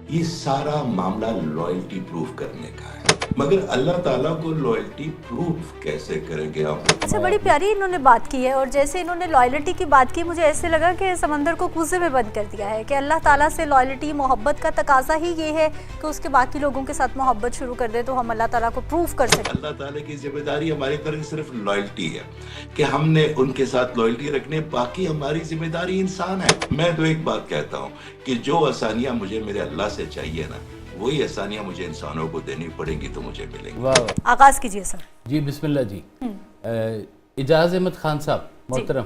یہ سارا معاملہ لائلٹی پروف کرنے کا ہے، مگر اللہ تعالیٰ کو لائلٹی پروف کیسے کریں گے ہم؟ اچھا، بڑی پیاری انہوں نے بات کی ہے، اور جیسے انہوں نے لائلٹی کی بات کی مجھے ایسے لگا کہ سمندر کو کوزے میں بند کر دیا ہے کہ اللہ تعالیٰ سے لائلٹی محبت کا تقاضا ہی یہ ہے کہ اس کے باقی لوگوں کے ساتھ محبت شروع کر دے تو ہم اللہ تعالیٰ کو پروف کر سکیں۔ اللہ تعالیٰ کی ذمہ داری ہماری طرف صرف لائلٹی ہے کہ ہم نے ان کے ساتھ لائلٹی رکھنے، باقی ہماری ذمہ داری انسان ہے۔ میں تو ایک بات کہتا ہوں کہ جو آسانیاں مجھے میرے اللہ سے چاہیے نا، وہی آسانیاں مجھے انسانوں کو دینی پڑیں گی تو مجھے ملیں گی۔ آغاز کیجئے سر۔ جی بسم اللہ جی۔ اعجاز احمد خان صاحب محترم،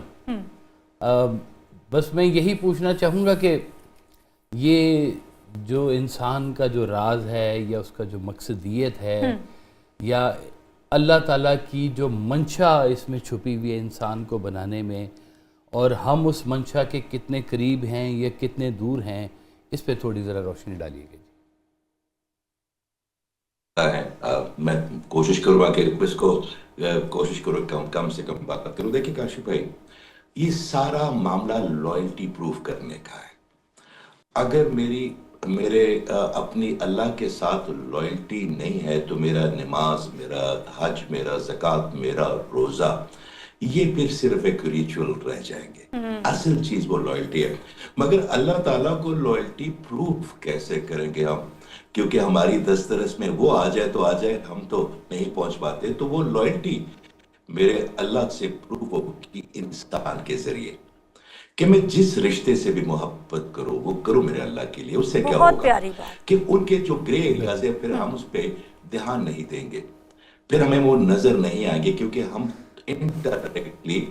بس میں یہی پوچھنا چاہوں گا کہ یہ جو انسان کا جو راز ہے یا اس کا جو مقصدیت ہے یا اللہ تعالیٰ کی جو منشا اس میں چھپی ہوئی ہے انسان کو بنانے میں، اور ہم اس منشا کے کتنے قریب ہیں یا کتنے دور ہیں، اس پہ تھوڑی ذرا روشنی ڈالیے گا۔ میں کوشش کروں گا کہ اس کو کم سے کم بات کروں۔ دیکھیں کاشف بھائی، یہ سارا معاملہ لائلٹی پروف کرنے کا ہے۔ اگر میرے اپنی اللہ کے ساتھ لائلٹی نہیں ہے تو میرا نماز، میرا حج، میرا زکوٰۃ، میرا روزہ، یہ پھر صرف ایک ریچول رہ جائیں گے۔ اصل چیز وہ لائلٹی ہے، مگر اللہ تعالیٰ کو لائلٹی پروف کیسے کریں گے ہم؟ کیونکہ ہماری دسترس میں وہ آ جائے تو آ جائے، ہم تو نہیں پہنچ پاتے۔ تو وہ لائلٹی میرے اللہ سے پروف ہوگی انسان کے ذریعے، کہ میں جس رشتے سے بھی محبت کروں وہ کروں میرے اللہ کے لیے۔ اس سے کیا ہوگا کہ ان کے جو گرے ایریاز ہیں پھر ہم اس پہ دھیان نہیں دیں گے، پھر ہمیں وہ نظر نہیں آئیں گے، کیونکہ ہم انڈائریکٹلی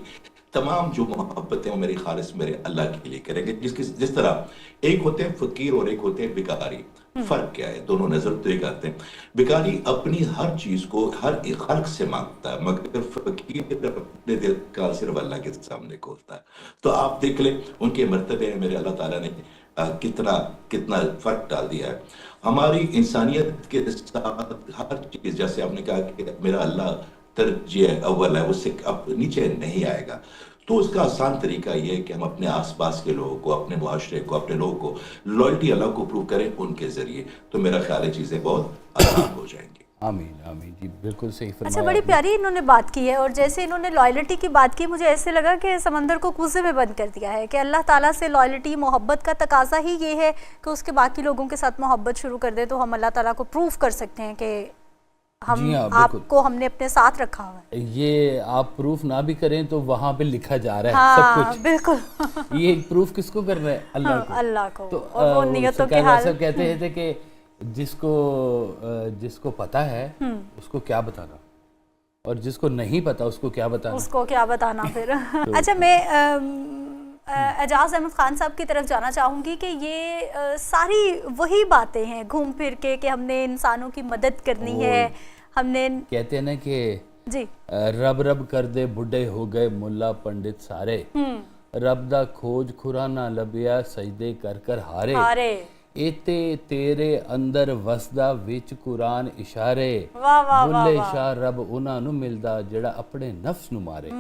تمام جو محبتیں وہ میری خالص میرے اللہ کے لیے کریں گے۔ جس طرح ایک ہوتے ہیں فقیر اور ایک ہوتے ہیں بھکاری۔ فرق کیا ہے؟ دونوں نظر تو ایک آتے ہیں۔ بھکاری اپنی ہر چیز کو ہر ایک خلق سے مانگتا ہے، مگر فقیر اپنے دل کا صرف اللہ کے سامنے کھولتا ہے۔ تو آپ دیکھ لیں ان کے مرتبے میں میرے اللہ تعالیٰ نے کتنا فرق ڈال دیا ہے۔ ہماری انسانیت کے ساتھ ہر چیز، جیسے آپ نے کہا کہ میرا اللہ ترجیح اول ہے، اس سے اب نیچے نہیں آئے گا، تو اس کا آسان طریقہ یہ ہے کہ ہم اپنے آس پاس کے لوگوں کو، اپنے معاشرے کو، اپنے لوگوں کو لائلٹی اللہ کو پروو کریں ان کے ذریعے، تو میرا خیال ہے چیزیں بہت آسان ہو جائیں گی۔ آمین آمین جی، بالکل صحیح فرمایا۔ اچھا، بڑی پیاری انہوں نے بات کی ہے، اور جیسے انہوں نے لائلٹی کی بات کی مجھے ایسے لگا کہ سمندر کو کوزے میں بند کر دیا ہے کہ اللہ تعالیٰ سے لائلٹی محبت کا تقاضا ہی یہ ہے کہ اس کے باقی لوگوں کے ساتھ محبت شروع کر دے تو ہم اللہ تعالیٰ کو پروف کر سکتے ہیں کہ ہم آپ کو ہم نے اپنے ساتھ رکھا ہوا ہے۔ یہ آپ پروف نہ بھی کریں تو وہاں پہ لکھا جا رہا ہے سب کچھ۔ بالکل، یہ پروف کس کو کر رہا ہے؟ اللہ کو۔ تو اور وہ نیتوں کے حال سب کہتے تھے کہ جس کو پتا ہے اس کو کیا بتانا، اور جس کو نہیں پتا اس کو کیا بتانا، اس کو کیا بتانا پھر۔ اچھا، میں اعجاز احمد خان صاحب کی طرف جانا چاہوں گی کہ یہ ساری وہی باتیں ہیں گھوم پھر کے کہ ہم نے انسانوں کی مدد کرنی ہے، ہم نے کہتے ہیں نا کہ جی رب رب کر دے بڈھے ہو گئے ملا پنڈت سارے، رب دا کھوج کھرا نہ لبیا سجدے کر کر ہارے، ایتے تیرے اندر وسدا وچ قرآن اشارے، بھلے شاہ رب انہاں نو ملدا جڑا اپنے نفس نو مارے۔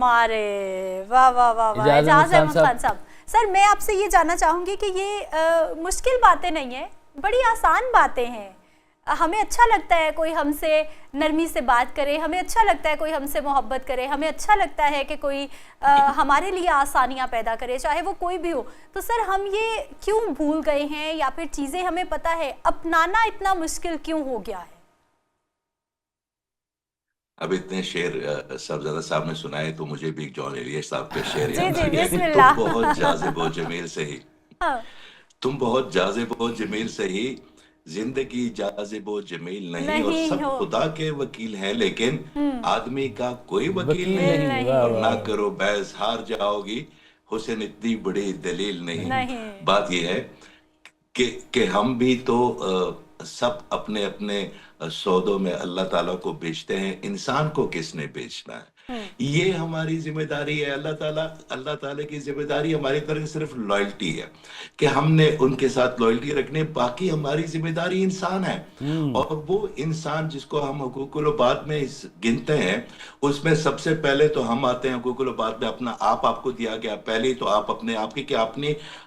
واہ واہ واہ واہ، اعجاز احمد خان صاحب۔ سر، میں آپ سے یہ جاننا چاہوں گی کہ یہ مشکل باتیں نہیں ہیں، بڑی آسان باتیں ہیں۔ ہمیں اچھا لگتا ہے کوئی ہم سے نرمی سے بات کرے، ہمیں اچھا لگتا ہے کوئی ہم سے محبت کرے، ہمیں اچھا لگتا ہے کہ کوئی ہمارے لیے آسانیاں پیدا کرے، چاہے وہ کوئی بھی ہو۔ تو سر، ہم یہ کیوں بھول گئے ہیں، یا پھر چیزیں ہمیں پتہ ہے اپنانا اتنا مشکل کیوں ہو گیا ہے؟ اب اتنے شعر صاحبزادہ صاحب نے سنائے تو مجھے بھی جان ایلیٹ صاحب کے شعر جی جی، بسم تم اللہ۔ بہت جاذب و جمیل سے ہی، تم بہت جاذب و جمیل سے ہی، زندگی جاذب و جمیل نہیں، اور سب خدا کے وکیل ہیں لیکن آدمی کا کوئی وکیل نہیں، اور نہ کرو بحث ہار جاؤ گی، حسن اتنی بڑی دلیل نہیں۔ بات یہ ہے کہ ہم بھی تو سب اپنے اپنے سودوں میں اللہ تعالیٰ کو بیچتے ہیں، انسان کو کس نے بیچنا ہے؟ یہ ہماری ذمہ داری ہے۔ اللہ تعالیٰ کی ذمہ داری ہماری طرف صرف لائلٹی ہے کہ ہم نے ان کے ساتھ لائلٹی رکھنے، باقی ہماری ذمہ داری انسان ہے۔ اور وہ انسان جس کو ہم حقوق العباد میں گنتے ہیں، اس میں سب سے پہلے تو ہم آتے ہیں۔ حقوق العباد میں اپنا آپ کو دیا گیا، پہلے تو آپ اپنے آپ کی کہ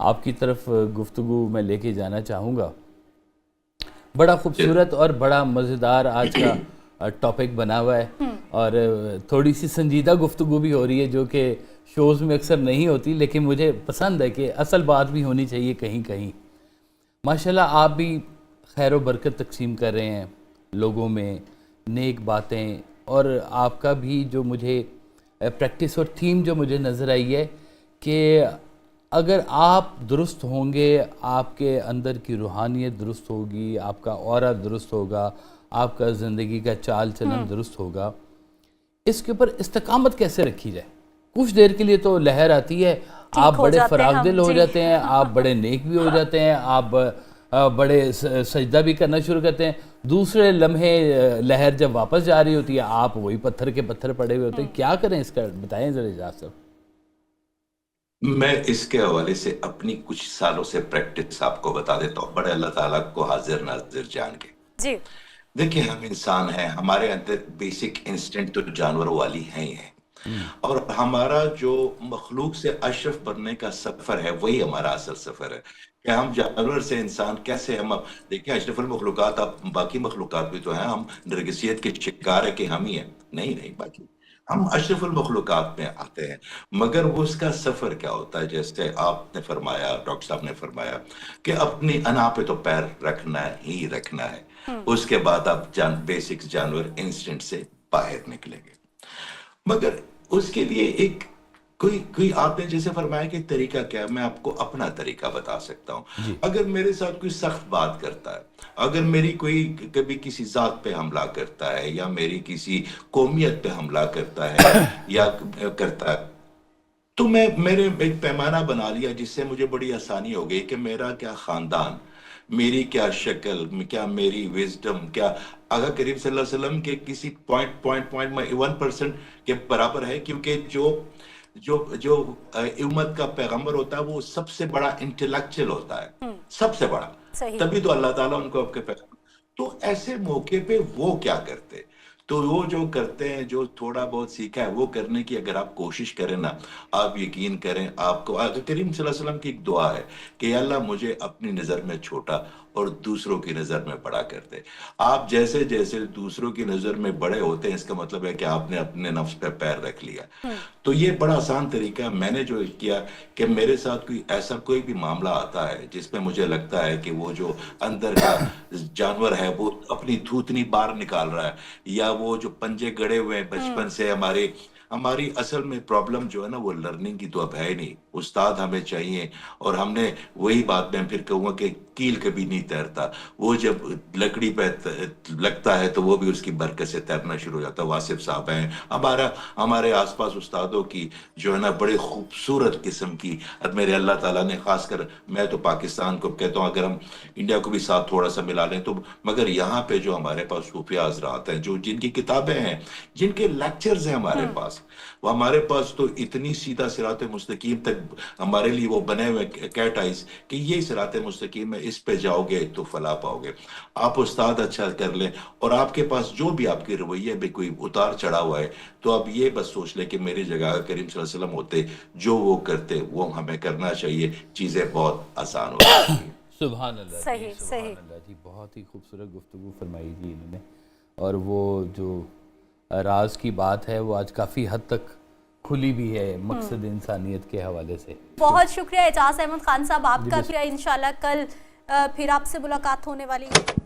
آپ کی طرف گفتگو میں لے کے جانا چاہوں گا. بڑا خوبصورت اور بڑا مزیدار آج کا ٹاپک بنا ہوا ہے اور تھوڑی سی سنجیدہ گفتگو بھی ہو رہی ہے جو کہ شوز میں اکثر نہیں ہوتی, لیکن مجھے پسند ہے کہ اصل بات بھی ہونی چاہیے کہیں کہیں. ماشاءاللہ آپ بھی خیر و برکت تقسیم کر رہے ہیں لوگوں میں, نیک باتیں, اور آپ کا بھی جو مجھے پریکٹس اور تھیم جو مجھے نظر آئی ہے کہ اگر آپ درست ہوں گے, آپ کے اندر کی روحانیت درست ہوگی, آپ کا اورا درست ہوگا, آپ کا زندگی کا چال چلن درست ہوگا, اس کے اوپر استقامت کیسے رکھی جائے. کچھ دیر کے لیے تو لہر آتی ہے, آپ بڑے فراغ دل ہو جاتے ہیں, آپ بڑے نیک بھی ہو جاتے ہیں, آپ بڑے سجدہ بھی کرنا شروع کرتے ہیں, دوسرے لمحے لہر جب واپس جا رہی ہوتی ہے آپ وہی پتھر کے پتھر پڑے ہوئے ہوتے ہیں. کیا کریں اس کا بتائیں ذرا اجاز صاحب. میں اس کے حوالے سے اپنی کچھ سالوں سے پریکٹس آپ کو بتا دیتا ہوں, بڑے اللہ تعالیٰ کو حاضر ناظر جان کے. جی دیکھیں, ہم انسان ہیں, ہمارے اندر بیسک انسٹنکٹ تو جانوروں والی ہیں ہی ہیں, اور ہمارا جو مخلوق سے اشرف بننے کا سفر ہے وہی ہمارا اصل سفر ہے. کہ ہم جانور سے انسان کیسے, ہم دیکھیں اشرف المخلوقات, اب باقی مخلوقات بھی تو ہیں, ہم نرگسیت کے شکار ہے کہ ہم ہی ہیں, نہیں باقی ہم اشرف المخلوقات میں آتے ہیں. مگر وہ اس کا سفر کیا ہوتا ہے, جیسے آپ نے فرمایا, ڈاکٹر صاحب نے فرمایا کہ اپنی انا پہ تو پیر رکھنا ہی رکھنا ہے, اس کے بعد آپ بیسک جانور انسٹنٹ سے باہر نکلیں گے. مگر اس کے لیے ایک کوئی آپ نے جیسے فرمایا کہ طریقہ کیا ہے, میں آپ کو اپنا طریقہ بتا سکتا ہوں. اگر میرے ساتھ کوئی سخت بات کرتا ہے, اگر میری کوئی کبھی کسی ذات پہ حملہ کرتا ہے, یا میری کسی قومیت پہ حملہ کرتا ہے یا کرتا ہے, تو میرے ایک پیمانہ بنا لیا جس سے مجھے بڑی آسانی ہو گئی کہ میرا کیا خاندان, میری کیا شکل, کیا میری وزڈم, کیا آقا کریم صلی اللہ علیہ وسلم کے کسی پوائنٹ میں 1% کے برابر ہے. کیونکہ جو امت کا پیغمبر ہوتا ہے وہ سب سے بڑا انٹلیکچل ہوتا ہے, سب سے بڑا, تبھی تو اللہ تعالیٰ ان کو آپ کے پیغمبر. تو ایسے موقع پہ وہ کیا کرتے, تو وہ جو کرتے ہیں, جو تھوڑا بہت سیکھا ہے وہ کرنے کی اگر آپ کوشش کریں نا, آپ یقین کریں آپ کو آقا کریم صلی اللہ علیہ وسلم کی ایک دعا ہے کہ اللہ مجھے اپنی نظر میں چھوٹا اور دوسروں کی نظر میں بڑا کر دے. آپ جیسے جیسے دوسروں کی نظر میں بڑے ہوتے ہیں, اس کا مطلب ہے کہ آپ نے اپنے نفس پہ پیر رکھ لیا. تو یہ بڑا آسان طریقہ ہے. میں نے جو کیا کہ میرے ساتھ کوئی بھی معاملہ آتا ہے جس میں مجھے لگتا ہے کہ وہ جو اندر کا جانور ہے وہ اپنی تھوتنی باہر نکال رہا ہے, یا وہ جو پنجے گڑے ہوئے ہیں بچپن سے, ہماری اصل میں پرابلم جو ہے نا وہ لرننگ کی تو اب ہے نہیں, استاد ہمیں چاہیے. اور ہم نے وہی بات میں پھر کہوں گا کہ کیل کبھی نہیں تیرتا, وہ جب لکڑی پہ لگتا ہے تو وہ بھی اس کی برکت سے تیرنا شروع ہو جاتا ہے. واصف صاحب ہیں ہمارے آس پاس استادوں کی جو ہے نا بڑے خوبصورت قسم کی, میرے اللہ تعالیٰ نے خاص کر, میں تو پاکستان کو کہتا ہوں, اگر ہم انڈیا کو بھی ساتھ تھوڑا سا ملا لیں تو, مگر یہاں پہ جو ہمارے پاس صوفیہ حضرات ہیں, جو جن کی کتابیں ہیں, جن کے لیکچرز ہیں ہمارے پاس, وہ ہمارے پاس تو اتنی سیدھا صراط مستقیم تک ہمارے لیے وہ بنے ہوئے کیٹ آئیز کہ یہ صراط مستقیم ہے, اس پہ جاؤ گے تو فلاح پاؤ گے. آپ استاد اچھا کر لیں, اور آپ کے پاس جو بھی آپ کے رویے میں کوئی اتار چڑھا ہوا ہے, تو آپ یہ بس سوچ لیں کہ میری جگہ کریم صلی اللہ علیہ وسلم ہوتے, جو وہ کرتے وہ ہمیں کرنا چاہیے, چیزیں بہت آسان ہو جاتی ہیں. سبحان اللہ, صحیح سبحان اللہ جی, بہت ہی خوبصورت گفتگو فرمائی جی انہوں نے. اور وہ جو راز کی بات ہے وہ آج کافی حد تک کھلی بھی ہے مقصد انسانیت کے حوالے سے. بہت شکریہ اعجاز احمد خان صاحب آپ کا. انشاءاللہ کل پھر آپ سے ملاقات ہونے والی ہے.